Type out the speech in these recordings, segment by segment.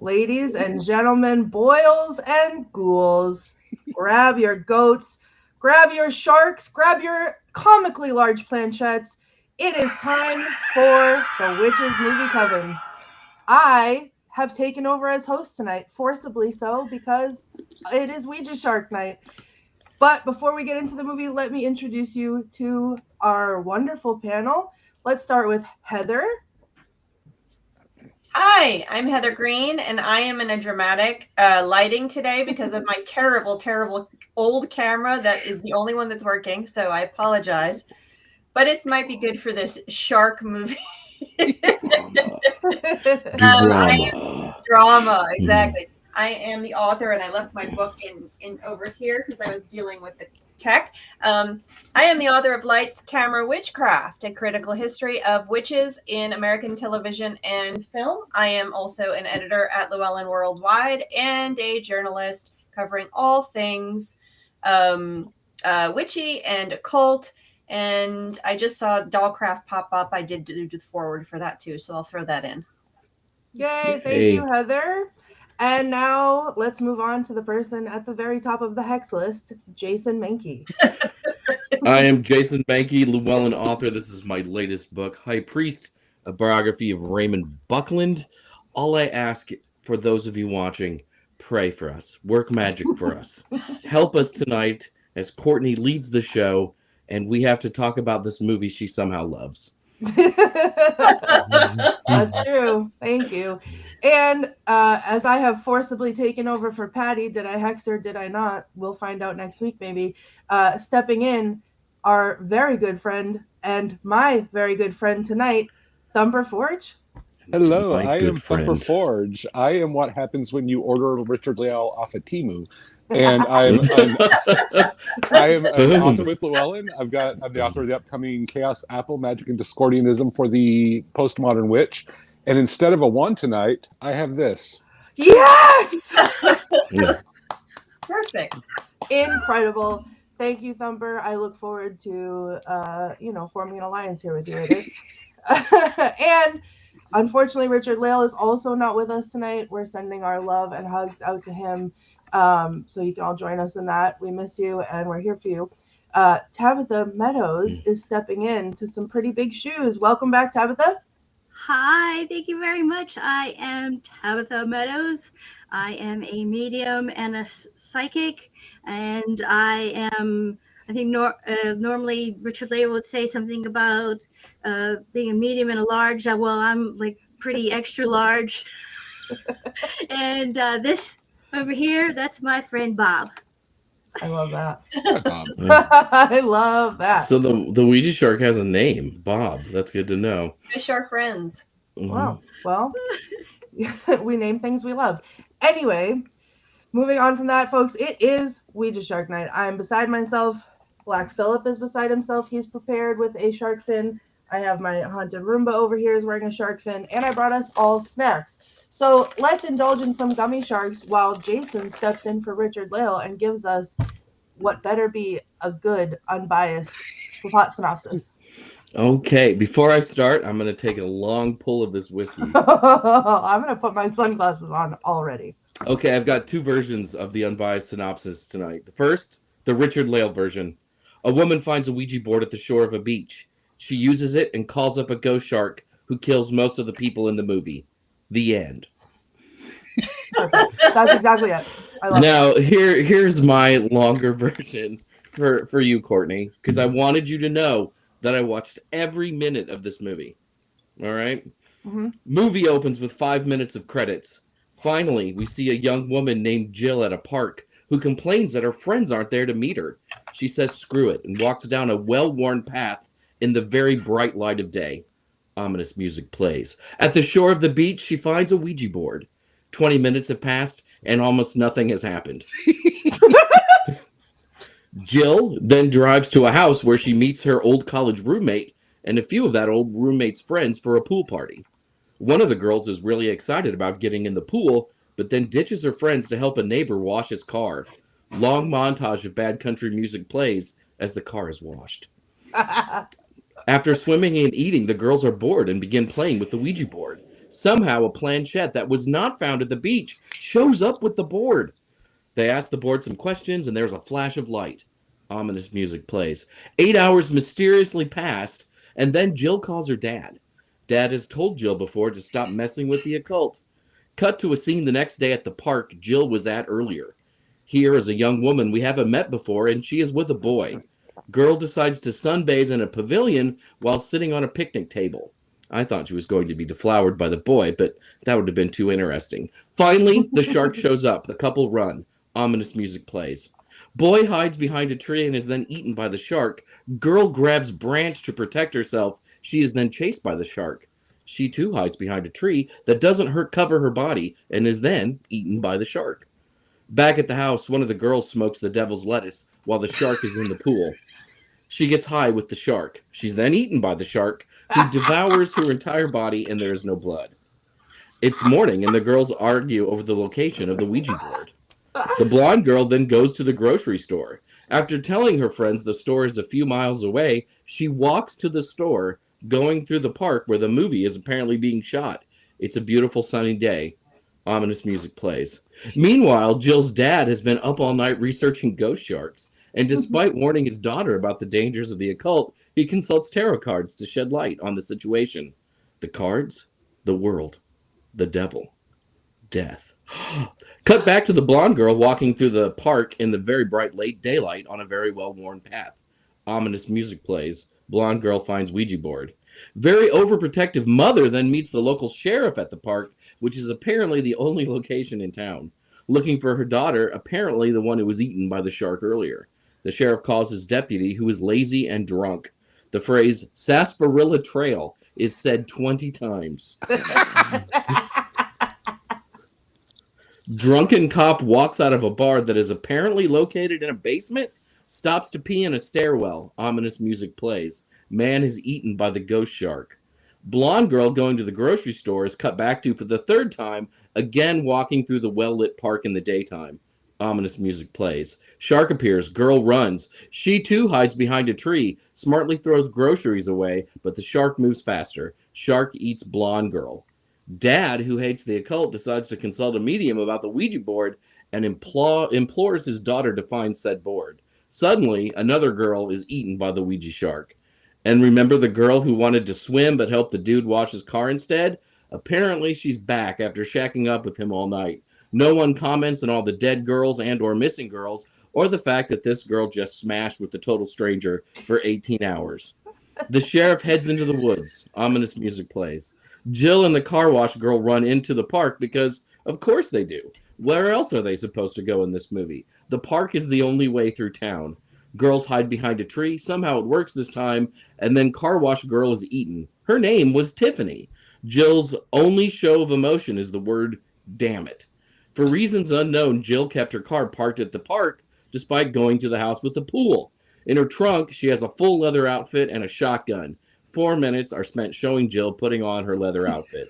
Ladies and gentlemen, boils and ghouls, grab your goats, grab your sharks, grab your comically large planchettes. It is time for the Witches Movie Coven. I have taken over as host tonight, forcibly so, because it is Ouija Shark night. But before we get into the movie, let me introduce you to our wonderful panel. Let's start with Heather. Hi, I'm Heather Green, and I am in a dramatic lighting today because of my terrible, terrible old camera that is the only one that's working, so I apologize. But it might be good for this shark movie. Drama, exactly. I am the author, and I left my book in over here because I was dealing with the tech. I am the author of Lights, Camera, Witchcraft, a critical history of witches in American television and film. I am also an editor at Llewellyn Worldwide and a journalist covering all things witchy and occult. And I just saw Dollcraft pop up. I did do the forward for that too, so I'll throw that in. Yay, thank you, Heather. And now let's move on to the person at the very top of the hex list, Jason Mankey. I am Jason Mankey, Llewellyn author. This is my latest book, High Priest, a biography of Raymond Buckland. All I ask for those of you watching, pray for us, work magic for us. Help us tonight as Courtney leads the show, and we have to talk about this movie she somehow loves. That's true. Thank you. And as I have forcibly taken over for Patty, did I hex her? Did I not? We'll find out next week, maybe. Stepping in, our very good friend and my very good friend tonight, Thumper Forge. Hello, I am Thumper Forge. I am what happens when you order Richard Leal off of Temu. And I'm an author with Llewellyn. I'm the author of the upcoming Chaos Apple, Magic and Discordianism for the Postmodern Witch. And instead of a one tonight, I have this. Yes! Perfect. Incredible. Thank you, Thumper. I look forward to, forming an alliance here with you later. And unfortunately, Richard Leal is also not with us tonight. We're sending our love and hugs out to him. So you can all join us in that. We miss you, and we're here for you. Tabitha Meadows is stepping in to some pretty big shoes. Welcome back, Tabitha. Hi, thank you very much. I am Tabitha Meadows. I am a medium and a psychic, and I think normally Richard Leal would say something about being a medium and a large. Well, I'm like pretty extra large. And this over here, that's my friend Bob. I love that. Yeah. I love that. So the Ouija Shark has a name, Bob. That's good to know. The shark friends. Mm-hmm. Wow. Well, we name things we love. Anyway, moving on from that, folks, it is Ouija Shark night. I'm beside myself. Black Phillip is beside himself. He's prepared with a shark fin. I have my haunted Roomba over here is wearing a shark fin, and I brought us all snacks. So let's indulge in some gummy sharks while Jason steps in for Richard Leal and gives us what better be a good, unbiased plot synopsis. Okay, before I start, I'm going to take a long pull of this whiskey. I'm going to put my sunglasses on already. Okay, I've got two versions of the unbiased synopsis tonight. The first, the Richard Leal version. A woman finds a Ouija board at the shore of a beach. She uses it and calls up a ghost shark who kills most of the people in the movie. The end. That's exactly it. I love now, here's my longer version for you, Courtney, because I wanted you to know that I watched every minute of this movie. All right? Mm-hmm. Movie opens with 5 minutes of credits. Finally, we see a young woman named Jill at a park who complains that her friends aren't there to meet her. She says screw it and walks down a well-worn path in the very bright light of day. Ominous music plays. At the shore of the beach, she finds a Ouija board. 20 minutes have passed, and almost nothing has happened. Jill then drives to a house where she meets her old college roommate and a few of that old roommate's friends for a pool party. One of the girls is really excited about getting in the pool, but then ditches her friends to help a neighbor wash his car. Long montage of bad country music plays as the car is washed. After swimming and eating, the girls are bored and begin playing with the Ouija board. Somehow, a planchette that was not found at the beach shows up with the board. They ask the board some questions, and there's a flash of light. Ominous music plays. 8 hours mysteriously passed, and then Jill calls her dad. Dad has told Jill before to stop messing with the occult. Cut to a scene the next day at the park Jill was at earlier. Here is a young woman we haven't met before, and she is with a boy. Girl decides to sunbathe in a pavilion while sitting on a picnic table. I thought she was going to be deflowered by the boy, but that would have been too interesting. Finally, the shark shows up. The couple run. Ominous music plays. Boy hides behind a tree and is then eaten by the shark. Girl grabs branch to protect herself. She is then chased by the shark. She too hides behind a tree that doesn't cover her body and is then eaten by the shark. Back at the house, one of the girls smokes the devil's lettuce while the shark is in the pool. She gets high with the shark. She's then eaten by the shark, who devours her entire body, and there is no blood. It's morning, and the girls argue over the location of the Ouija board. The blonde girl then goes to the grocery store. After telling her friends the store is a few miles away, she walks to the store, going through the park where the movie is apparently being shot. It's a beautiful sunny day. Ominous music plays. Meanwhile, Jill's dad has been up all night researching ghost sharks, and despite warning his daughter about the dangers of the occult, he consults tarot cards to shed light on the situation. The cards, the world, the devil, death. Cut back to the blonde girl walking through the park in the very bright late daylight on a very well-worn path. Ominous music plays. Blonde girl finds Ouija board. Very overprotective mother then meets the local sheriff at the park, which is apparently the only location in town. Looking for her daughter, apparently the one who was eaten by the shark earlier. The sheriff calls his deputy, who is lazy and drunk. The phrase Sarsaparilla Trail is said 20 times. Drunken cop walks out of a bar that is apparently located in a basement, stops to pee in a stairwell. Ominous music plays. Man is eaten by the ghost shark. Blonde girl going to the grocery store is cut back to for the third time, again walking through the well-lit park in the daytime. Ominous music plays. Shark appears. Girl runs. She too hides behind a tree, smartly throws groceries away, but the shark moves faster. Shark eats blonde girl. Dad, who hates the occult, decides to consult a medium about the Ouija board and implores his daughter to find said board. Suddenly, another girl is eaten by the Ouija shark. And remember the girl who wanted to swim but helped the dude wash his car instead? Apparently, she's back after shacking up with him all night. No one comments on all the dead girls and or missing girls, or the fact that this girl just smashed with the total stranger for 18 hours. The sheriff heads into the woods. Ominous music plays. Jill and the car wash girl run into the park because, of course they do. Where else are they supposed to go in this movie? The park is the only way through town. Girls hide behind a tree. Somehow it works this time, and then car wash girl is eaten. Her name was Tiffany. Jill's only show of emotion is the word, damn it. For reasons unknown, Jill kept her car parked at the park, despite going to the house with the pool. In her trunk, she has a full leather outfit and a shotgun. 4 minutes are spent showing Jill putting on her leather outfit.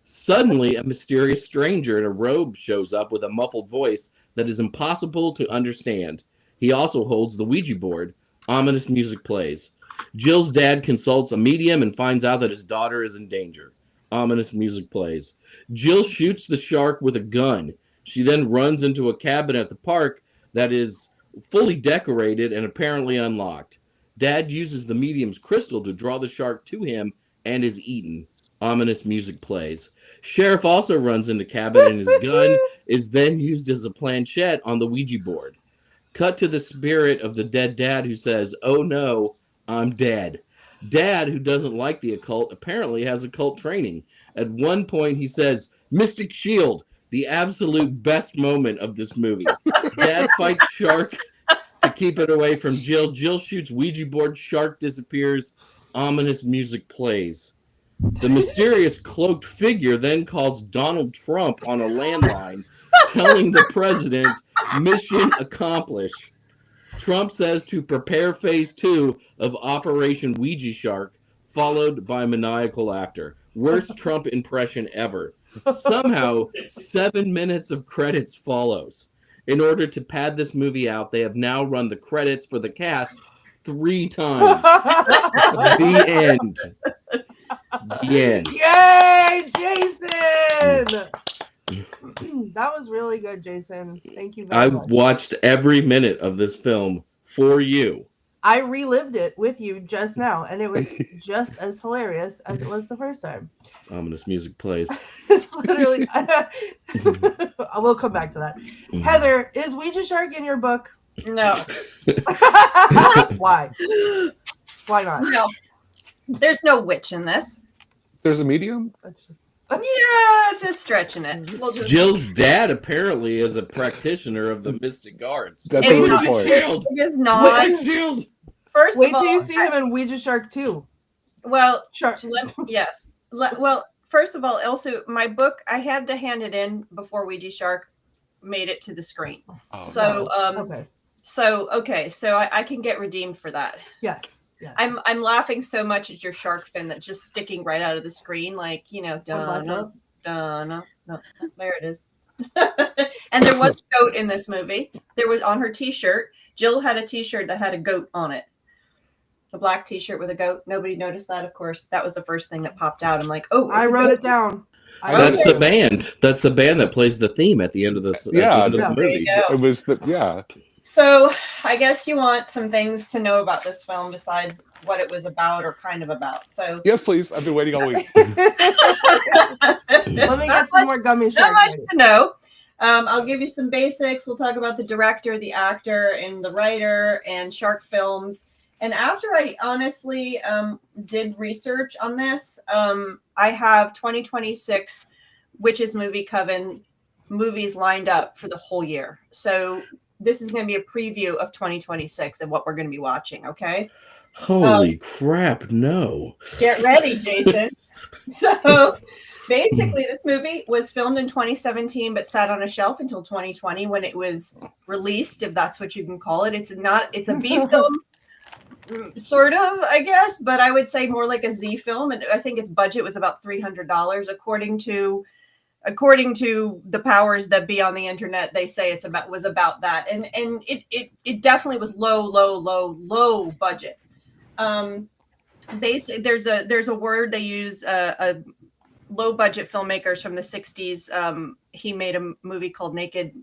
Suddenly, a mysterious stranger in a robe shows up with a muffled voice that is impossible to understand. He also holds the Ouija board. Ominous music plays. Jill's dad consults a medium and finds out that his daughter is in danger. Ominous music plays. Jill shoots the shark with a gun. She then runs into a cabin at the park that is fully decorated and apparently unlocked. Dad uses the medium's crystal to draw the shark to him and is eaten. Ominous music plays. Sheriff also runs into cabin and his gun is then used as a planchette on the Ouija board. Cut to the spirit of the dead dad who says, "Oh no, I'm dead." Dad, who doesn't like the occult, apparently has occult training. At one point he says, "Mystic Shield," the absolute best moment of this movie. Dad fights shark to keep it away from Jill. Jill shoots Ouija board, shark disappears. Ominous music plays. The mysterious cloaked figure then calls Donald Trump on a landline, telling the president, mission accomplished. Trump says to prepare phase 2 of Operation Ouija Shark, followed by maniacal laughter. Worst Trump impression ever. Somehow, 7 minutes of credits follows. In order to pad this movie out, they have now run the credits for the cast 3 times. The end. The end. Yay, Jason! That was really good, Jason. Thank you I very much. watched every minute of this film for you. I relived it with you just now, and it was just as hilarious as it was the first time. Ominous music plays. It's literally. We'll come back to that. Heather, is Ouija Shark in your book? No. Why? Why not? No. There's no witch in this. There's a medium? Yes, it's stretching it. We'll just... Jill's dad apparently is a practitioner of the mystic arts. That's It's a really not- good point. Shield. It is not. Wizard Shield. First Wait of all, till you see him in Ouija Shark 2. well, Shark. yes. Well, first of all, also my book, I had to hand it in before Ouija Shark made it to the screen. Oh, So, Okay. So I can get redeemed for that. Yes. Yes. I'm laughing so much at your shark fin that's just sticking right out of the screen, like, you know, Donna, no, there it is. And there was a goat in this movie. There was on her T-shirt. Jill had a T-shirt that had a goat on it. A black T-shirt with a goat. Nobody noticed that, of course. That was the first thing that popped out. I'm like, oh, I wrote it down. That's the band. That's the band that plays the theme at the end of this. Yeah, at the end of the there you movie. go. It was the, yeah. So I guess you want some things to know about this film besides what it was about or kind of about. So Yes, please. I've been waiting all week. Let me get some more gummy not shark. much to know. I'll give you some basics. We'll talk about the director, the actor, and the writer, and shark films. And after I honestly did research on this, I have 2026 Witches Movie Coven movies lined up for the whole year. So this is going to be a preview of 2026 and what we're going to be watching. Okay. Holy crap! No. Get ready, Jason. So basically, this movie was filmed in 2017, but sat on a shelf until 2020 when it was released, if that's what you can call it. It's a B film, sort of, I guess, but I would say more like a Z film. And I think its budget was about $300, according to the powers that be on the internet. They say was about that, and it definitely was low budget. Basically, there's a word they use. A low budget filmmakers from the 60s. He made a movie called The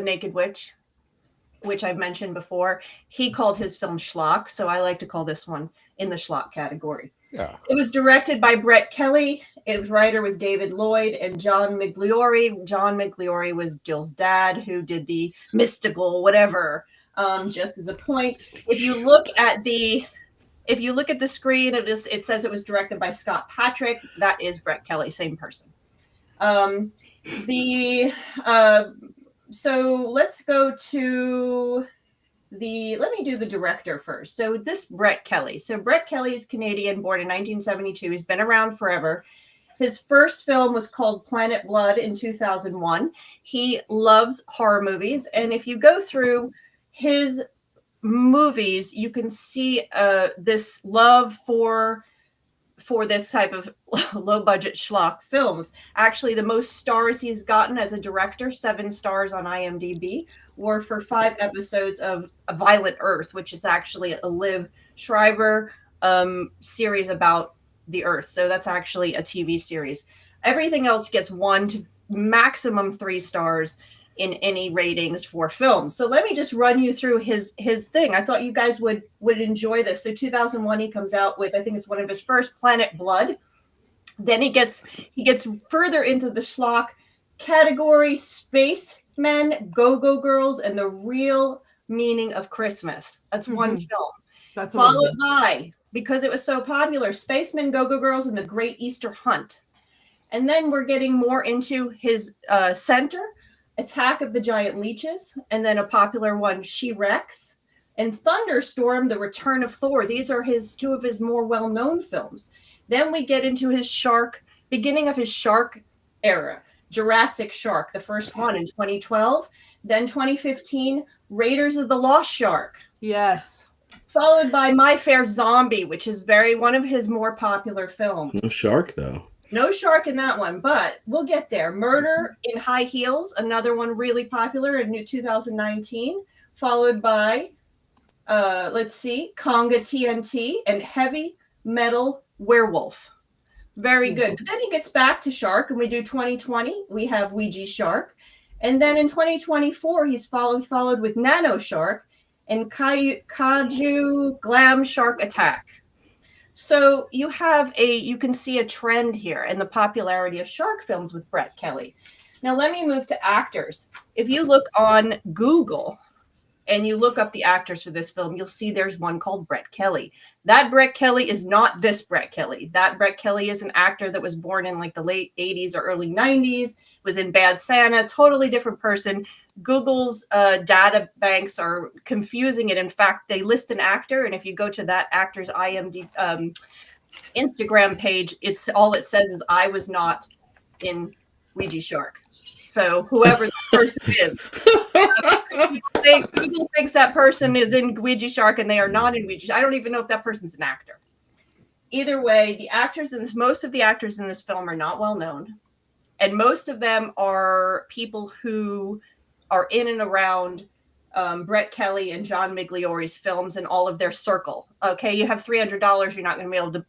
Naked Witch, which I've mentioned before. He called his film schlock, so I like to call this one in the schlock category. Yeah. It was directed by Brett Kelly. Its writer was David Lloyd and John Migliori. John Migliori was Jill's dad, who did the mystical whatever. Just as a point, if you look at the screen, it says it was directed by Scott Patrick. That is Brett Kelly, same person. So let's go to let me do the director first. So this Brett Kelly. So Brett Kelly is Canadian, born in 1972. He's been around forever. His first film was called Planet Blood in 2001. He loves horror movies. And if you go through his movies, you can see this love for this type of low budget schlock films. Actually, the most stars he's gotten as a director, 7 stars on IMDb, were for 5 episodes of A Violent Earth, which is actually a Liv Schreiber series about the Earth. So that's actually a TV series. Everything else gets 1 to maximum 3 stars in any ratings for films. So let me just run you through his thing. I thought you guys would enjoy this. So 2001, he comes out with, I think it's one of his first, Planet Blood. Then he gets further into the schlock category, Spacemen, Go-Go Girls, and the Real Meaning of Christmas. That's one film. That's Followed by, because it was so popular, Spacemen, Go-Go Girls, and the Great Easter Hunt. And then we're getting more into his center, Attack of the Giant Leeches, and then a popular one, She-Rex, and Thunderstorm, The Return of Thor. These are 2 of his more well-known films. Then we get into his beginning of his shark era, Jurassic Shark, the first one in 2012. Then 2015, Raiders of the Lost Shark. Yes. Followed by My Fair Zombie, which is one of his more popular films. No shark though. No shark in that one, but we'll get there. Murder in High Heels, another one really popular in 2019, followed by, Conga TNT and Heavy Metal Werewolf. Very good. But then he gets back to Shark, and we do 2020. We have Ouija Shark. And then in 2024, he's followed with Nano Shark and Kaiju Glam Shark Attack. So you can see a trend here in the popularity of shark films with Brett Kelly. Now let me move to actors. If you look on Google and you look up the actors for this film, you'll see there's one called Brett Kelly. That Brett Kelly is not this Brett Kelly. That Brett Kelly is an actor that was born in like the late 80s or early 90s, was in Bad Santa, totally different person. Google's data banks are confusing it. In fact, they list an actor, and if you go to that actor's IMDb Instagram page, all it says is, I was not in Ouija Shark. So whoever that person is, people thinks that person is in Ouija Shark and they are not in Ouija. I don't even know if that person's an actor. Either way, most of the actors in this film are not well known, and most of them are people who are in and around Brett Kelly and John Migliori's films and all of their circle. Okay, you have $300, you're not going to be able to,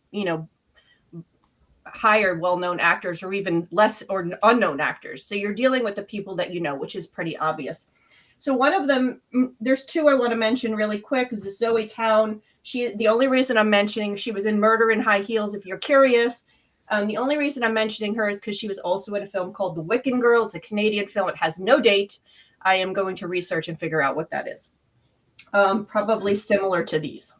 hire well-known actors or even less or unknown actors. So you're dealing with the people that you know, which is pretty obvious. So one of them, there's two I want to mention really quick, is Zoe Town. The only reason I'm mentioning, she was in Murder in High Heels, if you're curious. The only reason I'm mentioning her is because she was also in a film called The Wiccan Girl. It's a Canadian film. It has no date. I am going to research and figure out what that is. Probably similar to these.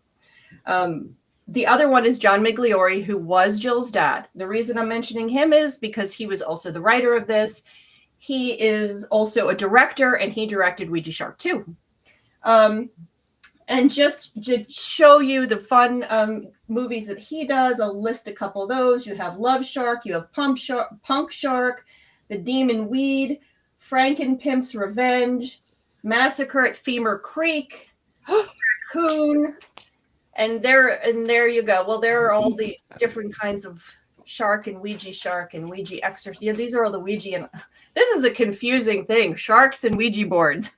The other one is John Migliori, who was Jill's dad. The reason I'm mentioning him is because he was also the writer of this. He is also a director, and he directed Ouija Shark 2. And just to show you the fun movies that he does, I'll list a couple of those. You have Love Shark, you have Punk Shark, The Demon Weed, Frankenpimp's Revenge, Massacre at Femur Creek, Raccoon, and there you go. Well, there are all the different kinds of shark and Ouija Shark and Ouija Exorcist. Yeah, these are all the Ouija, and this is a confusing thing. Sharks and Ouija boards.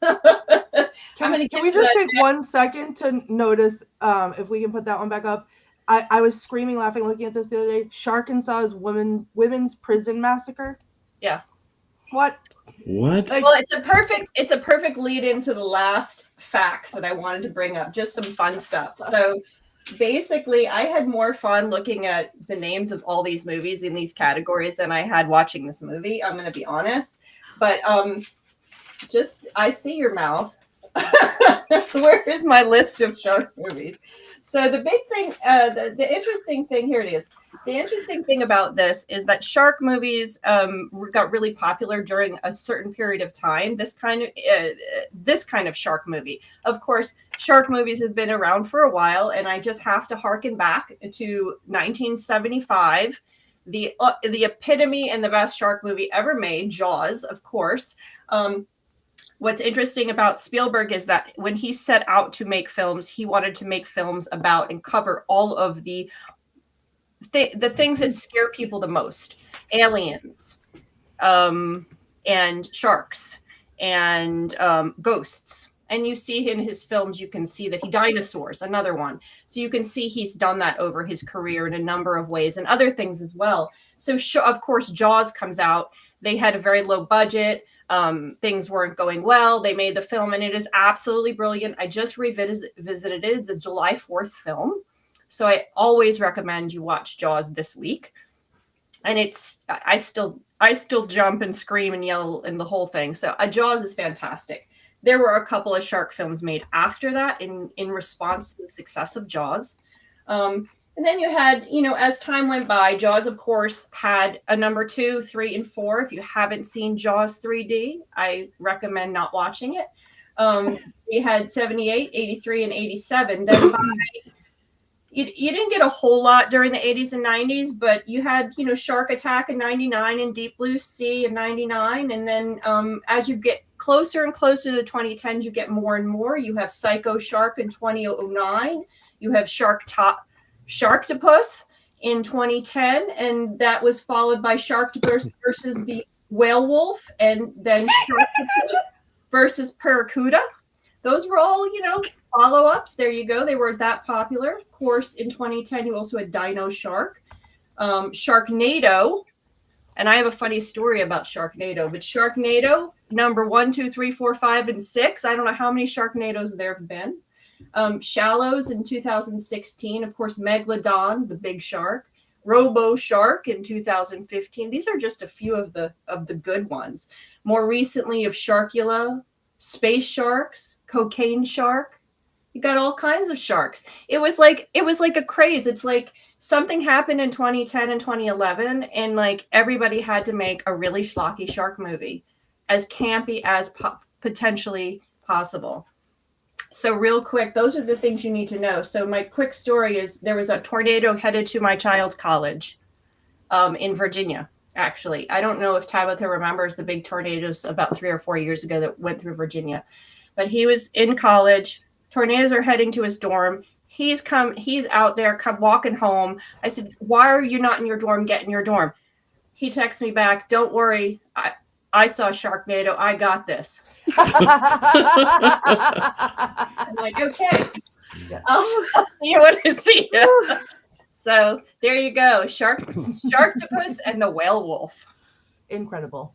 Can we just take 1 second to notice, if we can put that one back up? I was screaming, laughing, looking at this the other day. Sharkansas's women's prison massacre. Yeah. What? Well, it's a perfect lead into the last facts that I wanted to bring up. Just some fun stuff. So basically, I had more fun looking at the names of all these movies in these categories than I had watching this movie. I'm going to be honest. But I see your mouth. Where is my list of shark movies? So the big thing, the interesting thing, here it is. The interesting thing about this is that shark movies got really popular during a certain period of time. This kind of shark movie. Of course, shark movies have been around for a while, and I just have to harken back to 1975. The epitome and the best shark movie ever made, Jaws, of course. What's interesting about Spielberg is that when he set out to make films, he wanted to make films about and cover all of the things that scare people the most: aliens, and sharks, and ghosts. And you see in his films, you can see that dinosaurs, another one. So you can see he's done that over his career in a number of ways, and other things as well. So of course, Jaws comes out. They had a very low budget. Things weren't going well. They made the film, and it is absolutely brilliant. I just revisited it. It's a July 4th film. So I always recommend you watch Jaws this week. And I still jump and scream and yell and the whole thing. So Jaws is fantastic. There were a couple of shark films made after that in response to the success of Jaws. And then you had, as time went by, Jaws, of course, had a number 2, 3, and 4. If you haven't seen Jaws 3D, I recommend not watching it. We had 78, 83, and 87. Then you didn't get a whole lot during the 80s and 90s, but you had, Shark Attack in 99 and Deep Blue Sea in 99. And then as you get closer and closer to the 2010s, you get more and more. You have Psycho Shark in 2009. You have Sharktopus in 2010, and that was followed by Sharktopus versus the Whale Wolf, and then Sharktopus versus Paracuda. Those were all, follow-ups. There you go. They were that popular. Of course, in 2010, you also had Dino Shark. Sharknado, and I have a funny story about Sharknado, but Sharknado number 1, 2, 3, 4, 5, and 6. I don't know how many Sharknados there have been. Shallows in 2016, of course, Megalodon, the big shark, Robo Shark in 2015. These are just a few of the good ones. More recently, of Sharkula, Space Sharks, Cocaine Shark. You got all kinds of sharks. It was like a craze. It's like something happened in 2010 and 2011, and like everybody had to make a really schlocky shark movie, as campy as potentially possible. So real quick, those are the things you need to know. So my quick story is there was a tornado headed to my child's college in Virginia, actually. I don't know if Tabitha remembers the big tornadoes about 3 or 4 years ago that went through Virginia. But he was in college. Tornadoes are heading to his dorm. He's out there, walking home. I said, why are you not in your dorm? Get in your dorm. He texts me back, don't worry. I saw Sharknado. I got this. I'm like, okay, I'll see you when I see you. So there you go, Sharktopus and the whale wolf. Incredible.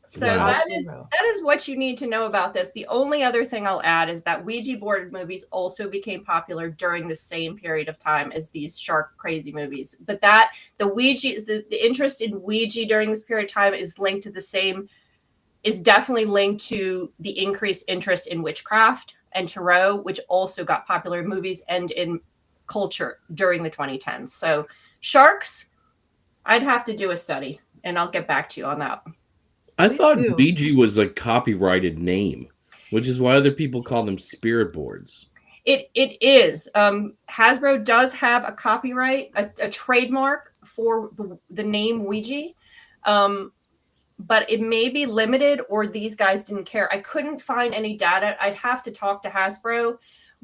So Wow. that is what you need to know about this. The only other thing I'll add is that Ouija board movies also became popular during the same period of time as these shark crazy movies. But the interest in Ouija during this period of time is definitely linked to the increased interest in witchcraft and tarot, which also got popular in movies and in culture during the 2010s. So sharks, I'd have to do a study, and I'll get back to you on that. I Please thought do. BG was a copyrighted name, which is why other people call them spirit boards. It is. Hasbro does have a copyright, a trademark for the name Ouija. But it may be limited, or these guys didn't care. I couldn't find any data. I'd have to talk to Hasbro,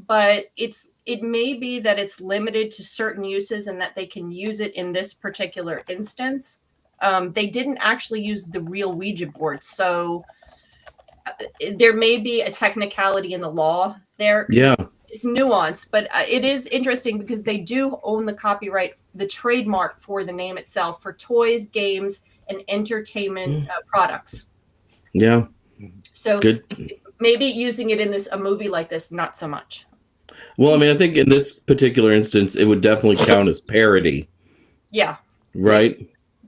but it may be that it's limited to certain uses and that they can use it in this particular instance. They didn't actually use the real Ouija board, so there may be a technicality in the law there. Yeah. It's nuanced, but it is interesting because they do own the copyright, the trademark for the name itself for toys, games, and entertainment products. Yeah. So Good. maybe using it in a movie like this, not so much. Well, I mean, I think in this particular instance, it would definitely count as parody. Yeah. Right?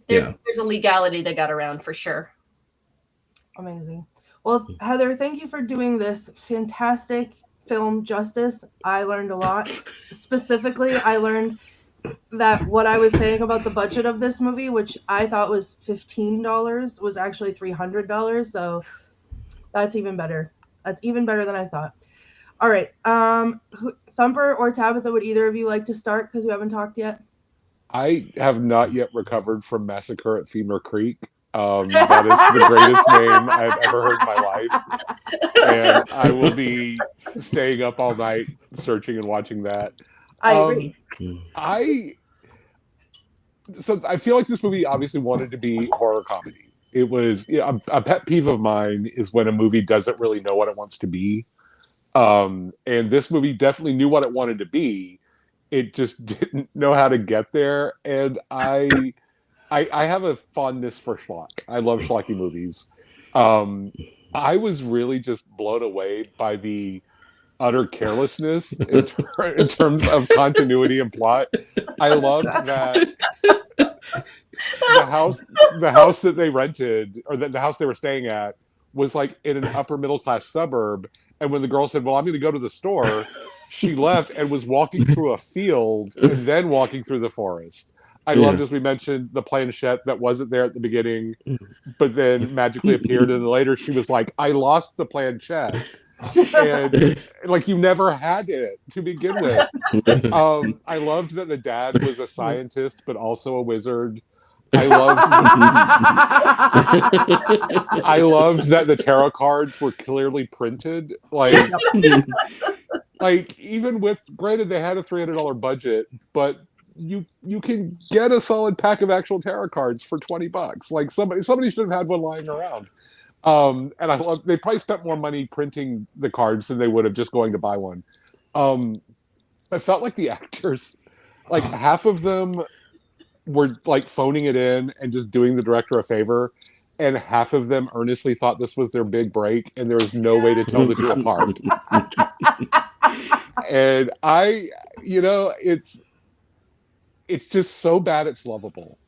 There's a legality they got around for sure. Amazing. Well, Heather, thank you for doing this fantastic film justice. I learned a lot. Specifically, I learned that what I was saying about the budget of this movie, which I thought was $15, was actually $300. So that's even better. That's even better than I thought. All right. Thumper or Tabitha, would either of you like to start because you haven't talked yet? I have not yet recovered from Massacre at Femur Creek. That is the greatest name I've ever heard in my life. And I will be staying up all night searching and watching that. I agree. So I feel like this movie obviously wanted to be horror comedy. It was a pet peeve of mine is when a movie doesn't really know what it wants to be. And this movie definitely knew what it wanted to be. It just didn't know how to get there. And I have a fondness for schlock. I love schlocky movies. I was really just blown away by the utter carelessness in terms of continuity and plot. I loved that the house that they rented, or the house they were staying at, was like in an upper middle class suburb. And when the girl said, well, I'm going to go to the store, she left and was walking through a field and then walking through the forest. I loved, as we mentioned, the planchette that wasn't there at the beginning, but then magically appeared. And later she was like, I lost the planchette. And like, you never had it to begin with. I loved that the dad was a scientist, but also a wizard. I loved that the tarot cards were clearly printed. Like even with, granted, they had a $300 budget, but you can get a solid pack of actual tarot cards for $20. Like somebody should have had one lying around. And I love, they probably spent more money printing the cards than they would have just going to buy one. I felt like the actors, like half of them were like phoning it in and just doing the director a favor, and half of them earnestly thought this was their big break, and there was no way to tell the two apart. And it's just so bad it's lovable.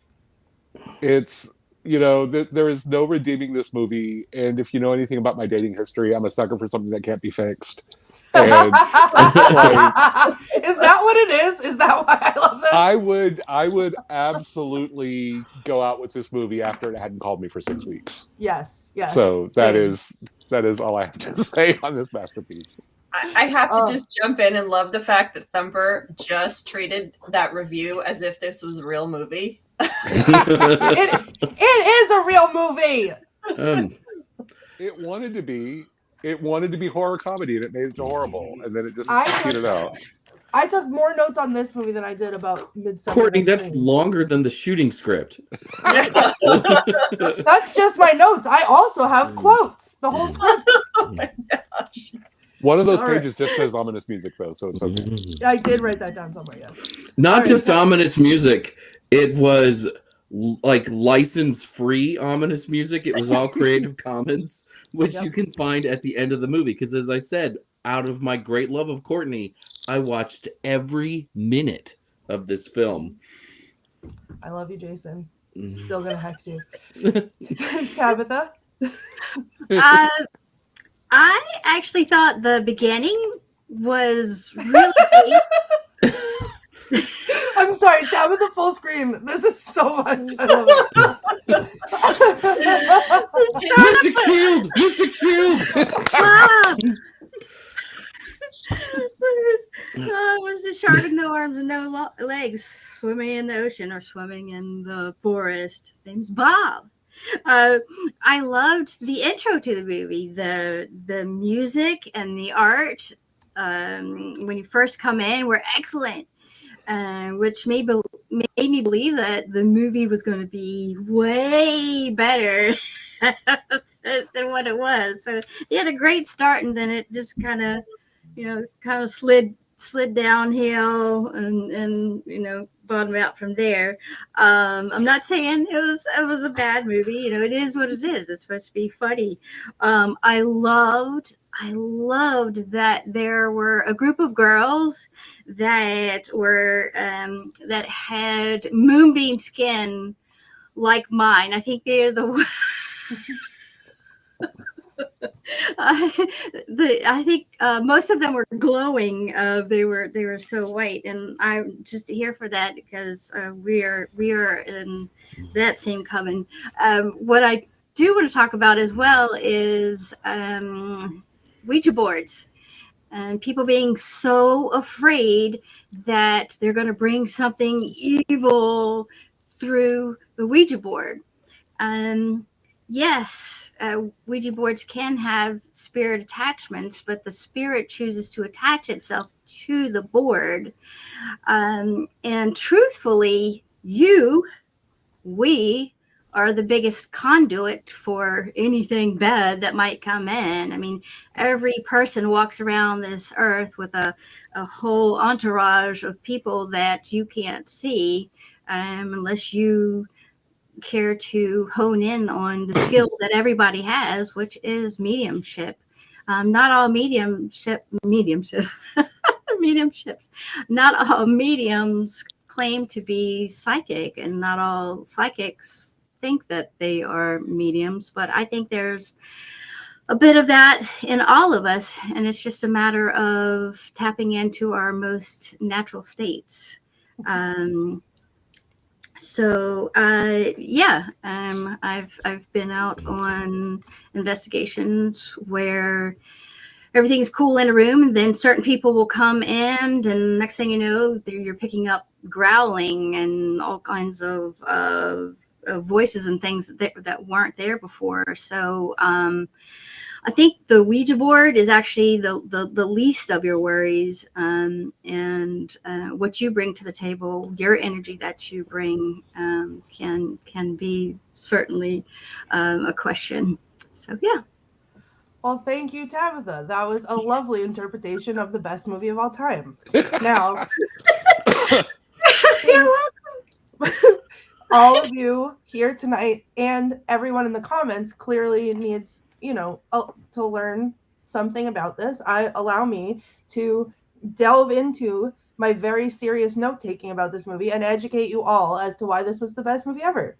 It's there is no redeeming this movie, and if you know anything about my dating history, I'm a sucker for something that can't be fixed. And Is that what it is? Is that why I love this? I would absolutely go out with this movie after it hadn't called me for 6 weeks. Yes. So that Same. is all I have to say on this masterpiece. I have to just jump in and love the fact that Thumper just treated that review as if this was a real movie. It is a real movie. It wanted to be horror comedy, and it made it horrible, and then it just petered out. I took more notes on this movie than I did about Midsummer. Courtney, that's longer than the shooting script. That's just my notes. I also have quotes. The whole script. Oh my gosh. One of those pages just says ominous music, though, so it's okay. I did write that down somewhere, yes. Not just ominous music. It was like license-free ominous music. It was all Creative Commons, which you can find at the end of the movie. Because as I said, out of my great love of Courtney, I watched every minute of this film. I love you, Jason. Still gonna hex you. Tabitha? I actually thought the beginning was really great. I'm sorry, Tabitha full screen. This is so much. I love it. Mystic Shield! Mystic Shield! Ah! There's a shark with no arms and no legs swimming in the ocean or swimming in the forest. His name's Bob. I loved the intro to the movie, the music and the art. When you first come in, were excellent, which made me believe that the movie was going to be way better than what it was. So it had a great start, and then it just kind of slid downhill and bottom out from there. I'm not saying it was a bad movie. It is what it is. It's supposed to be funny. I loved that there were a group of girls that were that had moonbeam skin like mine. I think they're the I think most of them were glowing. They were so white, and I'm just here for that because we are in that same coven. What I do want to talk about as well is Ouija boards and people being so afraid that they're going to bring something evil through the Ouija board. Yes, Ouija boards can have spirit attachments, but the spirit chooses to attach itself to the board. And truthfully, we are the biggest conduit for anything bad that might come in. I mean, every person walks around this earth with a whole entourage of people that you can't see unless you care to hone in on the skill that everybody has, which is mediumship. Not all mediumships. Not all mediums claim to be psychic, and not all psychics think that they are mediums. But I think there's a bit of that in all of us, and it's just a matter of tapping into our most natural states. I've been out on investigations where everything's cool in a room, and then certain people will come in, and next thing you know, you're picking up growling and all kinds of voices and things that weren't there before. So I think the Ouija board is actually the least of your worries, and what you bring to the table, your energy that you bring, can be certainly a question. So yeah. Well, thank you, Tabitha. That was a lovely interpretation of the best movie of all time. Now, You're welcome. all of you here tonight and everyone in the comments clearly needs, to learn something about this. Allow me to delve into my very serious note-taking about this movie and educate you all as to why this was the best movie ever.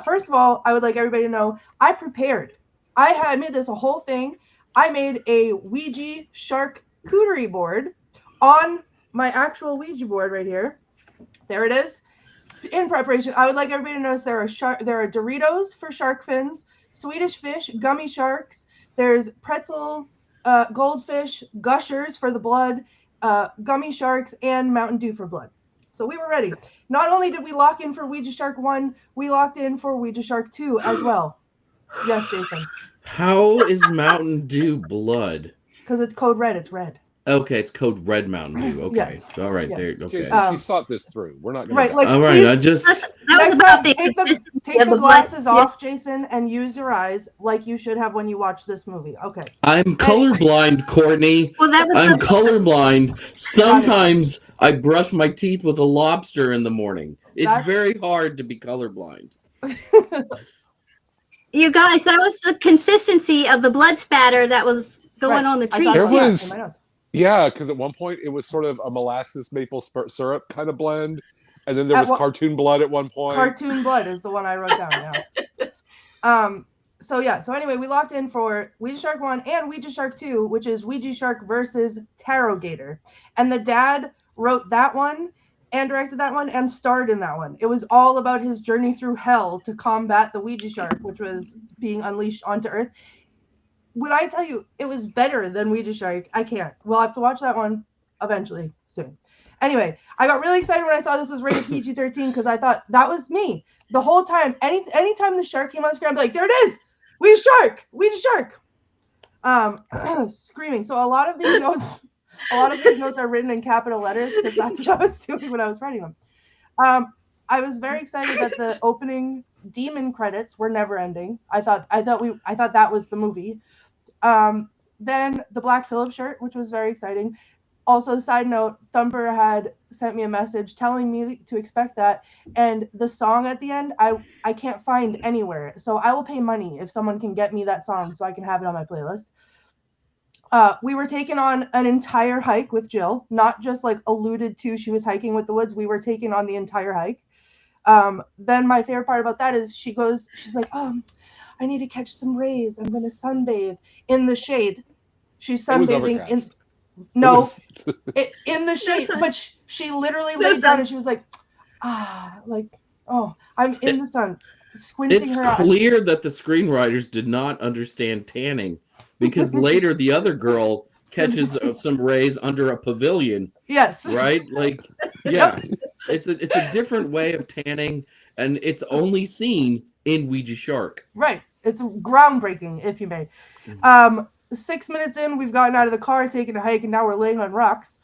First of all, I would like everybody to know I prepared. I made this a whole thing. I made a Ouija Shark cootery board on my actual Ouija board right here. There it is. In preparation, I would like everybody to notice there are Doritos for shark fins, Swedish fish, gummy sharks. There's pretzel, goldfish, gushers for the blood, gummy sharks, and Mountain Dew for blood. So we were ready. Not only did we lock in for Ouija Shark 1, we locked in for Ouija Shark 2 as well. Yes, Jason. How is Mountain Dew blood? Because it's code red. It's red. Okay, it's code Red Mountain Dew. Okay, Yes. all right, Yes. there. Okay, Jason, she thought this through. We're not going right. Like, all right. please, I just That was next about time, the take consistency the of the glasses blood. off, Jason, and use your eyes like you should have when you watch this movie. Okay. I'm colorblind, Courtney. Well, that was I'm the- colorblind. Sometimes I brush my teeth with a lobster in the morning. It's That's- very hard to be colorblind. You guys, that was the consistency of the blood spatter that was going Right. on the I tree. thought There so, yeah, was- in my notes. Yeah, because at one point it was sort of a molasses maple syrup kind of blend, and then there At was one- cartoon blood at one point. Cartoon blood is the one I wrote down. Yeah. So anyway, we locked in for Ouija Shark 1 and Ouija Shark 2, which is Ouija Shark versus Tarotgator. And the dad wrote that one and directed that one and starred in that one. It was all about his journey through hell to combat the Ouija Shark, which was being unleashed onto Earth. When I tell you it was better than Ouija Shark, I can't. We'll have to watch that one eventually soon. Anyway, I got really excited when I saw this was rated PG-13 because I thought that was me the whole time. Anytime the shark came on the screen, I'd be like, there it is, Ouija Shark, Ouija Shark, screaming. So a lot of these notes are written in capital letters because that's what I was doing when I was writing them. I was very excited that the opening demon credits were never ending. I thought that was the movie. Then the Black Phillip shirt, which was very exciting. Also, side note, Thumper had sent me a message telling me to expect that. And the song at the end, I can't find anywhere. So I will pay money if someone can get me that song so I can have it on my playlist. We were taken on an entire hike with Jill, not just like alluded to she was hiking with the woods. We were taken on the entire hike. Then my favorite part about that is she's like, I need to catch some rays. I'm going to sunbathe in the shade. She's It was sunbathing overcast. in the shade, sun. but she literally No laid down sun. and she was like, I'm in the sun, squinting It's her eyes. clear that the screenwriters did not understand tanning because later the other girl catches some rays under a pavilion, Yes. right? Like, yeah, it's a different way of tanning, and it's only seen in Ouija Shark. Right. It's groundbreaking, if you may. 6 minutes in, we've gotten out of the car, taken a hike, and now we're laying on rocks.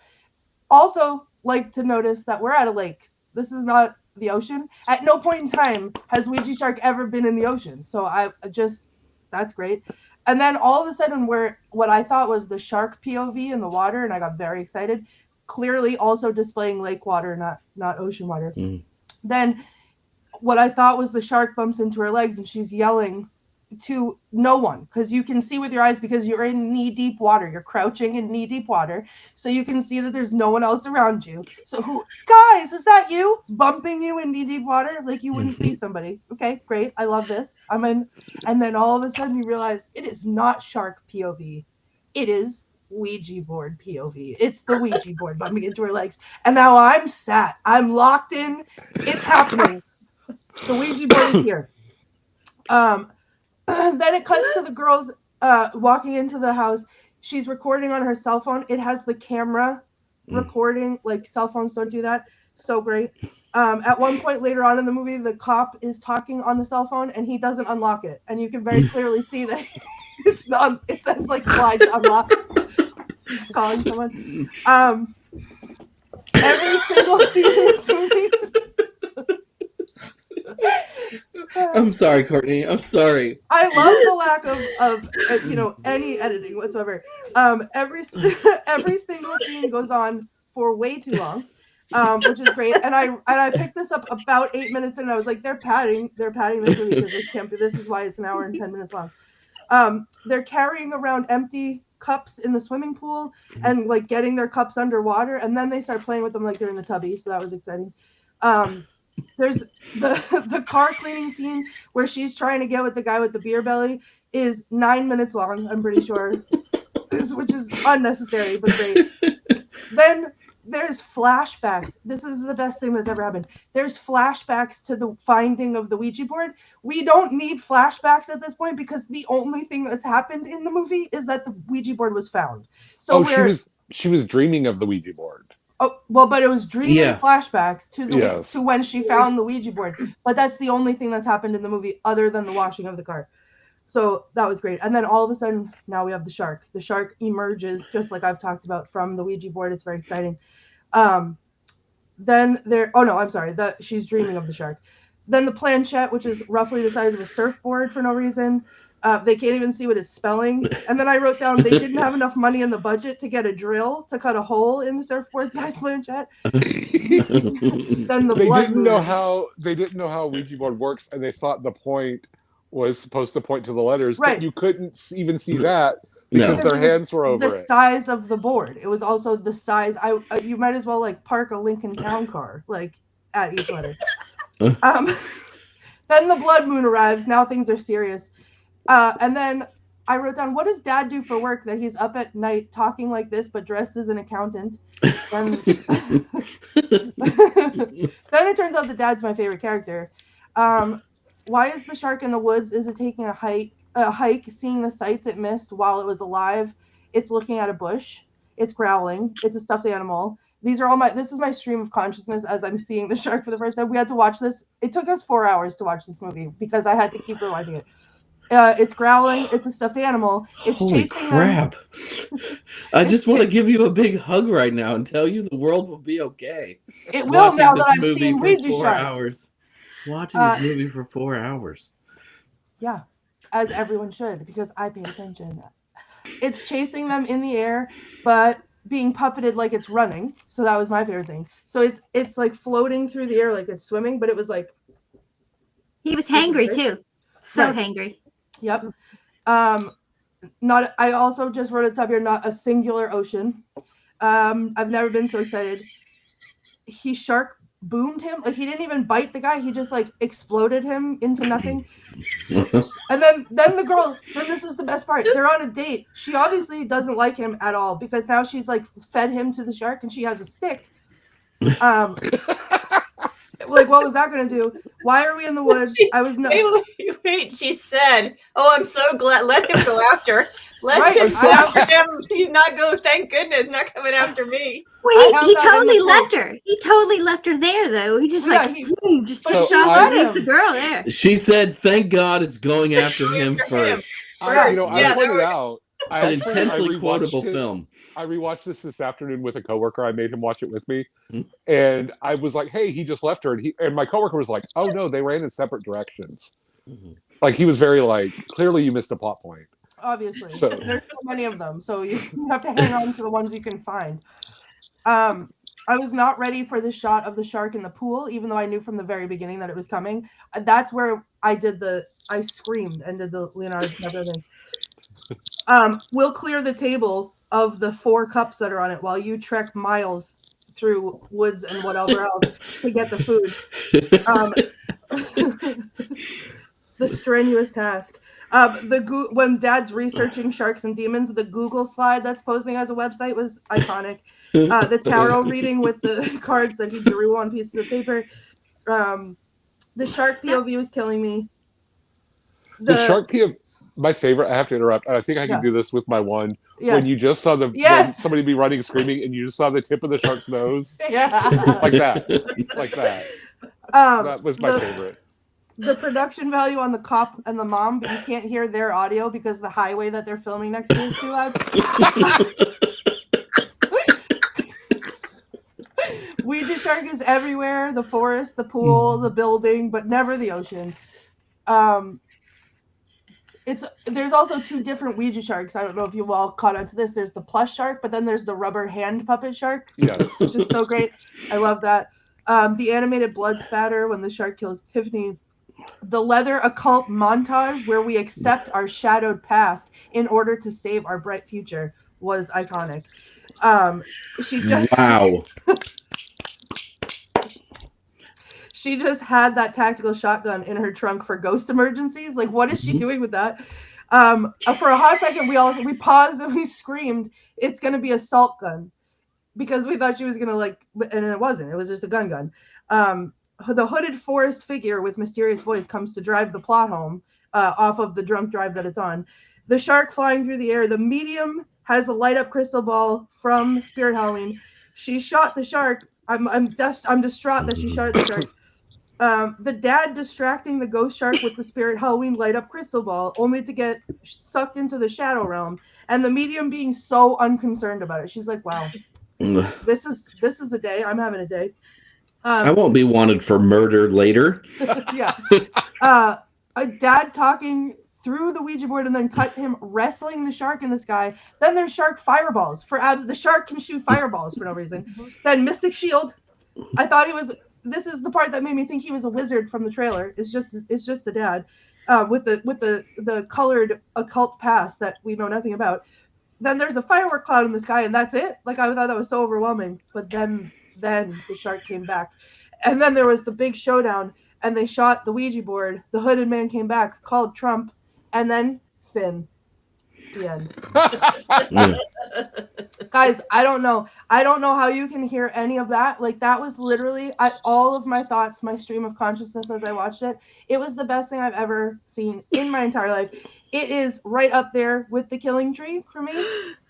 Also, like to notice that we're at a lake. This is not the ocean. At no point in time has Ouija Shark ever been in the ocean. So that's great. And then all of a sudden, we're what I thought was the shark POV in the water, and I got very excited. Clearly, also displaying lake water, not ocean water. Mm. Then, what I thought was the shark bumps into her legs, and she's yelling to no one because you can see with your eyes because you're in knee-deep water. You're crouching in knee-deep water, so you can see that there's no one else around you. So guys, is that you bumping you in knee-deep water like you wouldn't see somebody? Okay, great. I love this. I'm in. And then all of a sudden you realize it is not shark POV. It is Ouija board POV. It's the Ouija board bumping into her legs. And now I'm sat. I'm locked in. It's happening. The Ouija board is here. Then it cuts to the girls walking into the house. She's recording on her cell phone. It has the camera recording, like cell phones don't do that. So great. At one point later on in the movie, the cop is talking on the cell phone and he doesn't unlock it. And you can very clearly see that it's not, it says like slide to unlock. He's calling someone. Every single scene in this movie. I'm sorry, Courtney. I'm sorry. I love the lack of any editing whatsoever. Every single scene goes on for way too long. which is great. And I picked this up about 8 minutes in, and I was like, they're padding this movie because this can't be. This is why it's an hour and 10 minutes long. They're carrying around empty cups in the swimming pool and like getting their cups underwater, and then they start playing with them like they're in the tubby. So that was exciting. There's the car cleaning scene where she's trying to get with the guy with the beer belly is 9 minutes long, I'm pretty sure, which is unnecessary but great. Then there's flashbacks. This is the best thing that's ever happened. There's flashbacks to the finding of the Ouija board. We don't need flashbacks at this point because the only thing that's happened in the movie is that the Ouija board was found. So she was dreaming of the Ouija board. Oh, well, but it was dreaming Yeah. flashbacks to Yes. to when she found the Ouija board. But that's the only thing that's happened in the movie other than the washing of the car. So that was great. And then all of a sudden, now we have the shark. The shark emerges, just like I've talked about, from the Ouija board. It's very exciting. Then there, oh no, I'm sorry. She's dreaming of the shark. Then the planchette, which is roughly the size of a surfboard for no reason. They can't even see what it's spelling. And then I wrote down they didn't have enough money in the budget to get a drill to cut a hole in the surfboard size planchette. Then the They blood didn't know how a Ouija board works, and they thought the point was supposed to point to the letters, Right. but you couldn't even see that because their hands were over the it. size of the board. It was also the size. You might as well like park a Lincoln Town car like at each letter. Then the blood moon arrives. Now things are serious. And then I wrote down, what does Dad do for work that he's up at night talking like this but dressed as an accountant? Then it turns out that Dad's my favorite character. Why is the shark in the woods? Is it taking a hike, seeing the sights it missed while it was alive? It's looking at a bush. It's growling. It's a stuffed animal. This is my stream of consciousness as I'm seeing the shark for the first time. We had to watch this. It took us 4 hours to watch this movie because I had to keep rewinding it. It's growling. It's a stuffed animal. It's Holy chasing crap. them. I just want to give you a big hug right now and tell you the world will be okay. It will Watching now this that I've movie seen for Ouija 4 Shark. hours. Watching this movie for 4 hours. Yeah, as everyone should, because I pay attention. It's chasing them in the air, but being puppeted like it's running. So that was my favorite thing. So it's like floating through the air like it's swimming, but it was like... He was hangry too. So Right. hangry. Yep. I also just wrote it up here, not a singular ocean. I've never been so excited. He shark boomed him. Like he didn't even bite the guy. He just like exploded him into nothing. And then the girl, then this is the best part. They're on a date. She obviously doesn't like him at all because now she's like fed him to the shark and she has a stick. Like what was that going to do? Why are we in the woods? I was not. Wait, she said, "Oh, I'm so glad. Let him go after. Right, him I'm go so after him. He's not going. Thank goodness, not coming after me." Wait, have he that in totally the left her. He totally left her there, though. He just Yeah, just but she let leaves him. the girl there. She said, thank God it's going after him first. I Yeah, pointed out. It's an intensely quotable film. I rewatched this afternoon with a coworker. I made him watch it with me, and I was like, "Hey, he just left her," and my coworker was like, "Oh no, they ran in separate directions." Like he was very like, "Clearly, you missed a plot point." Obviously. So- There's so many of them, so you have to hang on to the ones you can find. I was not ready for the shot of the shark in the pool, even though I knew from the very beginning that it was coming. That's where I screamed and did the Leonardo DiCaprio thing. We'll clear the table of the 4 cups that are on it while you trek miles through woods and whatever else to get the food. The strenuous task. When Dad's researching sharks and demons, the Google slide that's posing as a website was iconic. The tarot reading with the cards that he drew on pieces of paper. The shark POV was killing me. The shark POV, my favorite. I have to interrupt. I think I can do this with my one. Yeah. When you just saw when somebody be running screaming, and you just saw the tip of the shark's nose, like that. That was my favorite. The production value on the cop and the mom, but you can't hear their audio because the highway that they're filming next to is too loud. Ouija Shark is everywhere. The forest, the pool, the building, but never the ocean. There's also two different Ouija sharks. I don't know if you all caught on to this. There's the plush shark, but then there's the rubber hand puppet shark. Yes. Which is so great. I love that. The animated blood spatter when the shark kills Tiffany. The leather occult montage where we accept our shadowed past in order to save our bright future was iconic. She just Wow. she just had that tactical shotgun in her trunk for ghost emergencies. Like, what is she doing with that? For a hot second, we paused and we screamed, "It's gonna be a salt gun," because we thought she was gonna and it wasn't. It was just a gun. The hooded forest figure with mysterious voice comes to drive the plot home off of the drunk drive that it's on. The shark flying through the air. The medium has a light up crystal ball from Spirit Halloween. She shot the shark. I'm distraught that she shot at the shark. The dad distracting the ghost shark with the Spirit Halloween light up crystal ball, only to get sucked into the shadow realm, and the medium being so unconcerned about it. She's like, "Wow, this is a day. I'm having a day." I won't be wanted for murder later. Yeah. A dad talking through the Ouija board and then cut to him wrestling the shark in the sky. Then there's shark fireballs. The shark can shoot fireballs for no reason. Then Mystic Shield. I thought he was. This is the part that made me think he was a wizard from the trailer. It's just the dad, with the colored occult past that we know nothing about. Then there's a firework cloud in the sky, and that's it. Like, I thought that was so overwhelming. But then the shark came back, and then there was the big showdown, and they shot the Ouija board. The hooded man came back, called Trump, and then Finn. The end. Guys, I don't know how you can hear any of that. Like, that was literally all of my thoughts, my stream of consciousness as I watched it. It was the best thing I've ever seen in my entire life. It is right up there with The Killing Tree for me,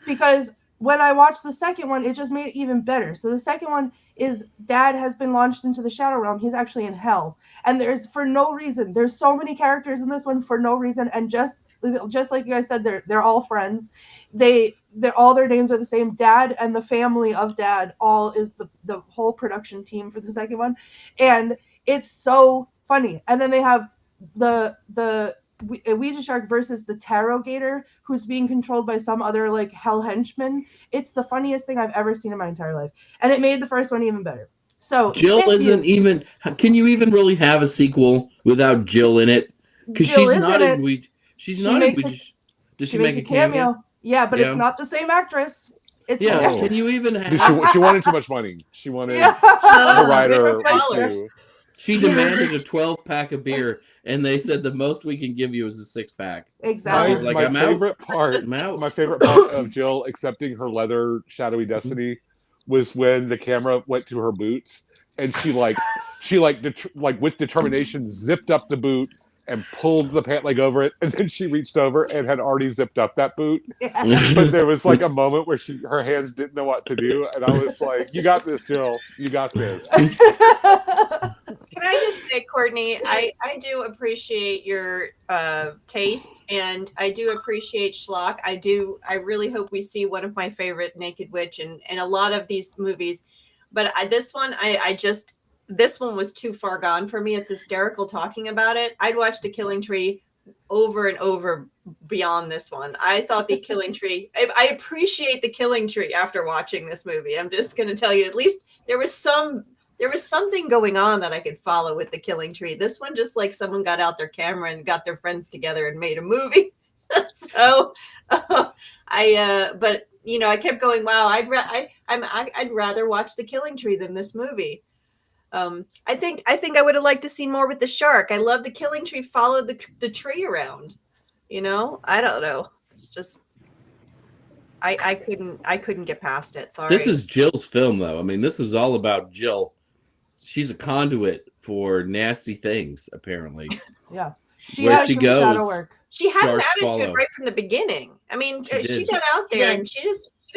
because when I watched the second one, it just made it even better. So the second one is Dad has been launched into the shadow realm. He's actually in hell, and there's for no reason. There's so many characters in this one for no reason, and just like you guys said, they're all friends. They're all, their names are the same. Dad and the family of Dad all is the whole production team for the second one, and it's so funny. And then they have the Ouija Shark versus the Tarot-gator, who's being controlled by some other like hell henchman. It's the funniest thing I've ever seen in my entire life, and it made the first one even better. So Jill isn't even. Can you even really have a sequel without Jill in it? Because she's not in Ouija. She's not in Ouija. Does she make a cameo? Yeah, but it's not the same actress. It's Can you even have... She wanted too much money. She wanted Yeah. the writer was to... She demanded a 12-pack of beer, and they said the most we can give you is a 6-pack. Exactly. She's like, my I'm favorite out. part. I'm out. My favorite part of Jill accepting her leather shadowy destiny was when the camera went to her boots, and she with determination zipped up the boot and pulled the pant leg over it, and then she reached over and had already zipped up that boot. Yeah. But there was like a moment where her hands didn't know what to do, and I was like, "You got this, Jill. You got this." Can I just say, Courtney, I do appreciate your taste, and I do appreciate schlock. I really hope we see one of my favorite Naked Witch and a lot of these movies. But this one was too far gone for me. It's hysterical talking about it. I'd watch The Killing Tree over and over beyond this one. I thought The Killing Tree, I appreciate The Killing Tree after watching this movie. I'm just going to tell you, at least there was something going on that I could follow with The Killing Tree. This one, just like someone got out their camera and got their friends together and made a movie. So but I kept going, wow, I'd rather watch The Killing Tree than this movie. I think I would have liked to see more with the shark. I love The Killing Tree followed the tree around. I don't know. It's just I couldn't get past it. Sorry. This is Jill's film, though. I mean, this is all about Jill. She's a conduit for nasty things, apparently. Yeah. Where she goes, shadow work. She had an sharks attitude follow. right from the beginning. I mean, She she did. got out there and she